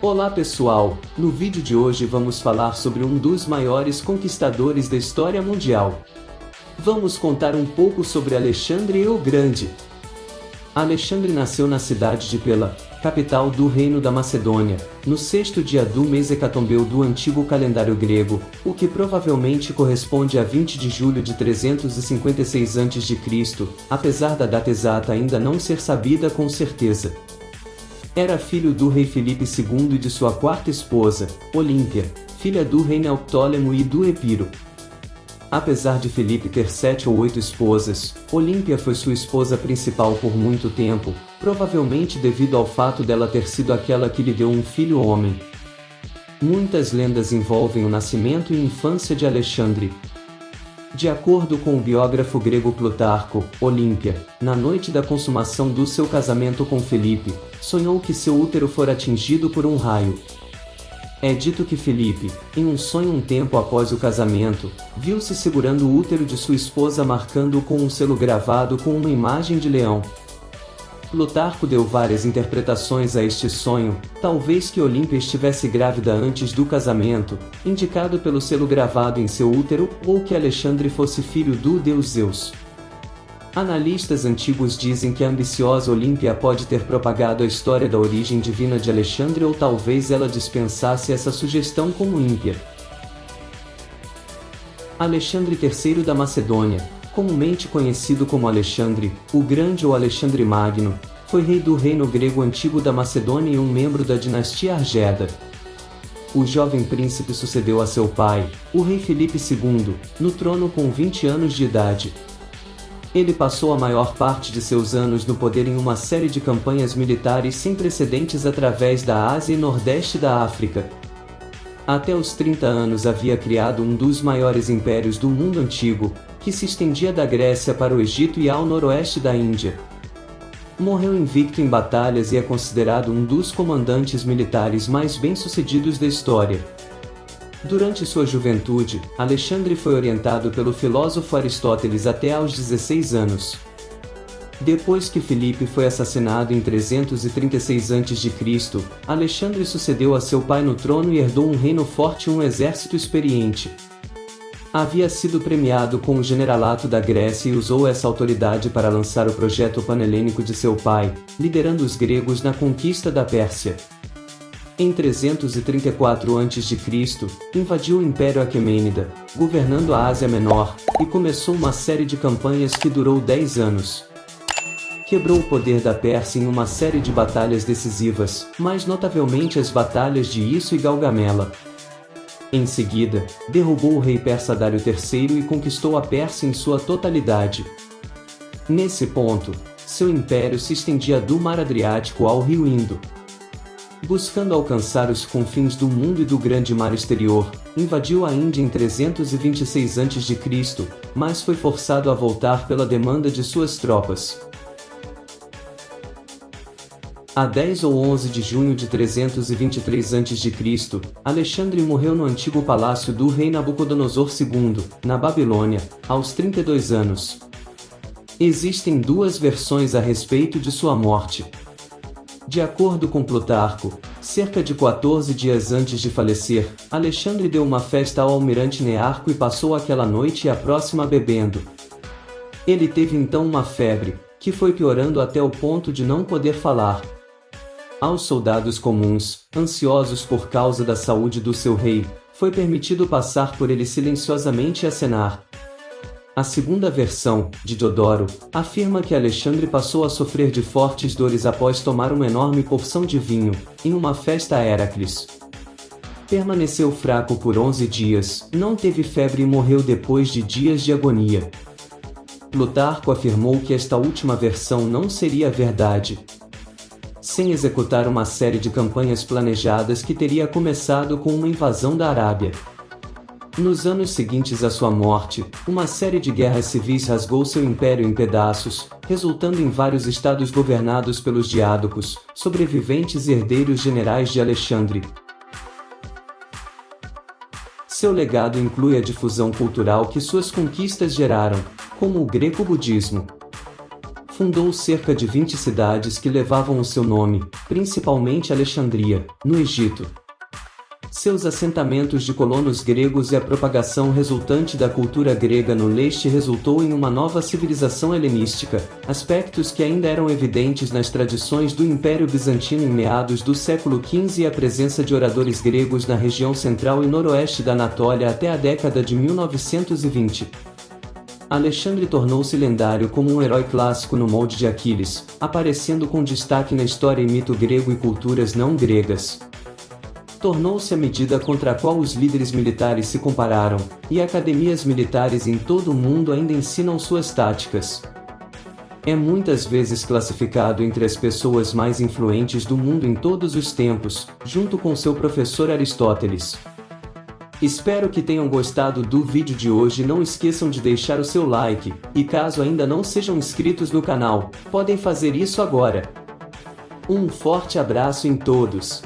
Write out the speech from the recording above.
Olá pessoal, no vídeo de hoje vamos falar sobre um dos maiores conquistadores da história mundial. Vamos contar um pouco sobre Alexandre o Grande. Alexandre nasceu na cidade de Pela, capital do Reino da Macedônia, no sexto dia do mês Hecatombeu do antigo calendário grego, o que provavelmente corresponde a 20 de julho de 356 a.C., apesar da data exata ainda não ser sabida com certeza. Era filho do rei Filipe II e de sua quarta esposa, Olímpia, filha do rei Neoptólemo e do Epiro. Apesar de Filipe ter 7 ou 8 esposas, Olímpia foi sua esposa principal por muito tempo, provavelmente devido ao fato dela ter sido aquela que lhe deu um filho homem. Muitas lendas envolvem o nascimento e infância de Alexandre. De acordo com o biógrafo grego Plutarco, Olímpia, na noite da consumação do seu casamento com Filipe, sonhou que seu útero fora atingido por um raio. É dito que Filipe, em um sonho um tempo após o casamento, viu-se segurando o útero de sua esposa marcando-o com um selo gravado com uma imagem de leão. Plutarco deu várias interpretações a este sonho, talvez que Olímpia estivesse grávida antes do casamento, indicado pelo selo gravado em seu útero, ou que Alexandre fosse filho do deus Zeus. Analistas antigos dizem que a ambiciosa Olímpia pode ter propagado a história da origem divina de Alexandre ou talvez ela dispensasse essa sugestão como ímpia. Alexandre III da Macedônia, comumente conhecido como Alexandre, o Grande ou Alexandre Magno, foi rei do reino grego antigo da Macedônia e um membro da dinastia Argéda. O jovem príncipe sucedeu a seu pai, o rei Filipe II, no trono com 20 anos de idade. Ele passou a maior parte de seus anos no poder em uma série de campanhas militares sem precedentes através da Ásia e Nordeste da África. Até os 30 anos havia criado um dos maiores impérios do mundo antigo, que se estendia da Grécia para o Egito e ao noroeste da Índia. Morreu invicto em batalhas e é considerado um dos comandantes militares mais bem-sucedidos da história. Durante sua juventude, Alexandre foi orientado pelo filósofo Aristóteles até aos 16 anos. Depois que Filipe foi assassinado em 336 a.C., Alexandre sucedeu a seu pai no trono e herdou um reino forte e um exército experiente. Havia sido premiado com o generalato da Grécia e usou essa autoridade para lançar o projeto panelênico de seu pai, liderando os gregos na conquista da Pérsia. Em 334 a.C., invadiu o Império Aquemênida, governando a Ásia Menor, e começou uma série de campanhas que durou 10 anos. Quebrou o poder da Pérsia em uma série de batalhas decisivas, mais notavelmente as batalhas de Isso e Galgamela. Em seguida, derrubou o rei persa Dário III e conquistou a Pérsia em sua totalidade. Nesse ponto, seu império se estendia do Mar Adriático ao Rio Indo. Buscando alcançar os confins do mundo e do grande mar exterior, invadiu a Índia em 326 a.C., mas foi forçado a voltar pela demanda de suas tropas. A 10 ou 11 de junho de 323 a.C., Alexandre morreu no antigo palácio do rei Nabucodonosor II, na Babilônia, aos 32 anos. Existem duas versões a respeito de sua morte. De acordo com Plutarco, cerca de 14 dias antes de falecer, Alexandre deu uma festa ao almirante Nearco e passou aquela noite e a próxima bebendo. Ele teve então uma febre, que foi piorando até o ponto de não poder falar. Aos soldados comuns, ansiosos por causa da saúde do seu rei, foi permitido passar por ele silenciosamente e acenar. A segunda versão, de Diodoro, afirma que Alexandre passou a sofrer de fortes dores após tomar uma enorme porção de vinho, em uma festa a Heracles. Permaneceu fraco por 11 dias, não teve febre e morreu depois de dias de agonia. Plutarco afirmou que esta última versão não seria verdade. Sem executar uma série de campanhas planejadas que teria começado com uma invasão da Arábia. Nos anos seguintes à sua morte, uma série de guerras civis rasgou seu império em pedaços, resultando em vários estados governados pelos diádocos, sobreviventes e herdeiros generais de Alexandre. Seu legado inclui a difusão cultural que suas conquistas geraram, como o greco-budismo. Fundou cerca de 20 cidades que levavam o seu nome, principalmente Alexandria, no Egito. Seus assentamentos de colonos gregos e a propagação resultante da cultura grega no leste resultou em uma nova civilização helenística, aspectos que ainda eram evidentes nas tradições do Império Bizantino em meados do século XV e a presença de oradores gregos na região central e noroeste da Anatólia até a década de 1920. Alexandre tornou-se lendário como um herói clássico no molde de Aquiles, aparecendo com destaque na história e mito grego e culturas não gregas. Tornou-se a medida contra a qual os líderes militares se compararam, e academias militares em todo o mundo ainda ensinam suas táticas. É muitas vezes classificado entre as pessoas mais influentes do mundo em todos os tempos, junto com seu professor Aristóteles. Espero que tenham gostado do vídeo de hoje. Não esqueçam de deixar o seu like, e caso ainda não sejam inscritos no canal, podem fazer isso agora. Um forte abraço em todos!